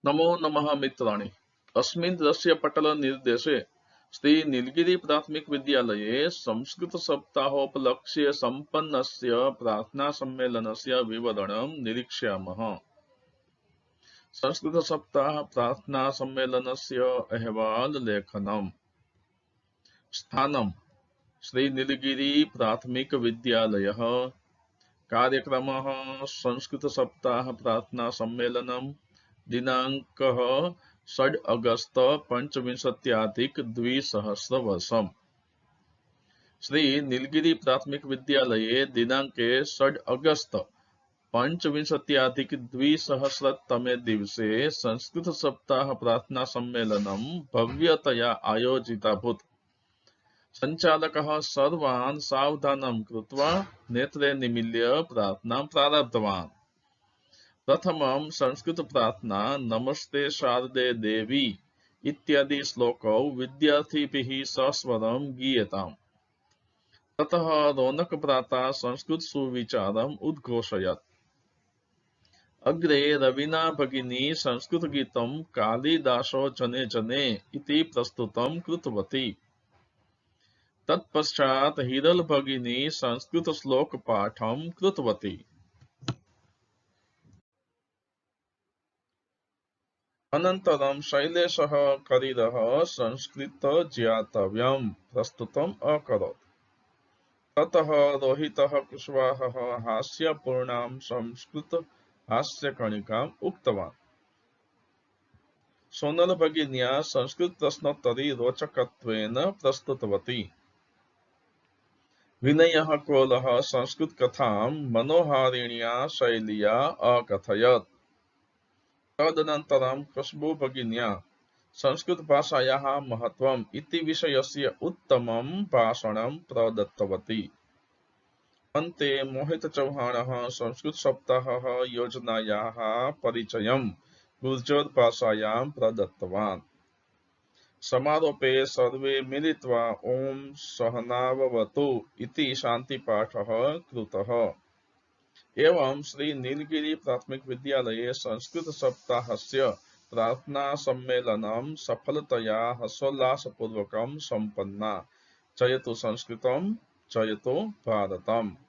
नमो नमः मित्राणि। अस्मिन् दृश्यपटलनिर्देशे श्री नीलगिरि प्राथमिक विद्यालये संस्कृत सप्ताहोपलक्ष्य सम्पन्नस्य प्रार्थना सम्मेलनस्य विवरणं निरीक्ष्यामः। संस्कृत सप्ताह प्रार्थना सम्मेलनस्य अहवाल लेखनम्। स्थानं श्री नीलगिरि प्राथमिक विद्यालयः। कार्यक्रमः संस्कृत सप्ताह प्रार्थना सम्मेलनम्। दिनांकः 6 अगस्त पंचविंशत्याधिक-द्विसहस्रवर्षम्। श्री नीलगिरि प्राथमिक विद्यालये दिनांके 6 अगस्त पंचविंशत्याधिक-द्विसहस्रतमे दिवसे संस्कृत सप्ताह प्रार्थना सम्मेलनं भव्यतया आयोजिताभूत्। संचालकः सर्वान् सावधानं कृत्वा नेत्रे निमील्य प्रार्थनां प्रारब्धवान्। प्रथमं संस्कृत प्रार्थना नमस्ते शारदे देवी इत्यादि श्लोकौ विद्यार्थिभिः सस्वरं गीयताम्। ततः रौनक भ्राता संस्कृत सुविचारम् उद्घोषयत्। अग्रे रवीना भगिनी संस्कृत गीतं कालिदासो जने जने इति प्रस्तुतं कृतवती। तत्पश्चात् हिरल भगिनी संस्कृत श्लोक पाठं कृतवती। अनन्तरं शैलेशः करिरः संस्कृतज्ञातव्यं प्रस्तुतम् अकरोत्। ततः रोहितः कुशवाहः हास्यपूर्णां संस्कृतहास्यकणिकाम् उक्तवान्। सोनल भगिन्या संस्कृतप्रश्नोत्तरी रोचकत्वेन प्रस्तुतवती। विनयः कोलः संस्कृतकथां मनोहारिण्या शैल्या अकथयत्। तदनन्तरं खुशबू भगिन्या संस्कृतभाषायाः महत्त्वम् इति विषयस्य उत्तमं भाषणं प्रदत्तवती। अन्ते मोहित चौहानः संस्कृतसप्ताहः योजनायाः परिचयं गुर्जरभाषायां प्रदत्तवान्। समारोपे सर्वे मिलित्वा ॐ सहनाववतु इति शान्तिपाठः कृतः। एवं श्री नीलगिरि प्राथमिक विद्यालये संस्कृत सप्ताहस्य प्रार्थना सम्मेलनं सफलतया हर्षोल्लासपूर्वकं सम्पन्ना। जयतु संस्कृतं, जयतु भारतम्।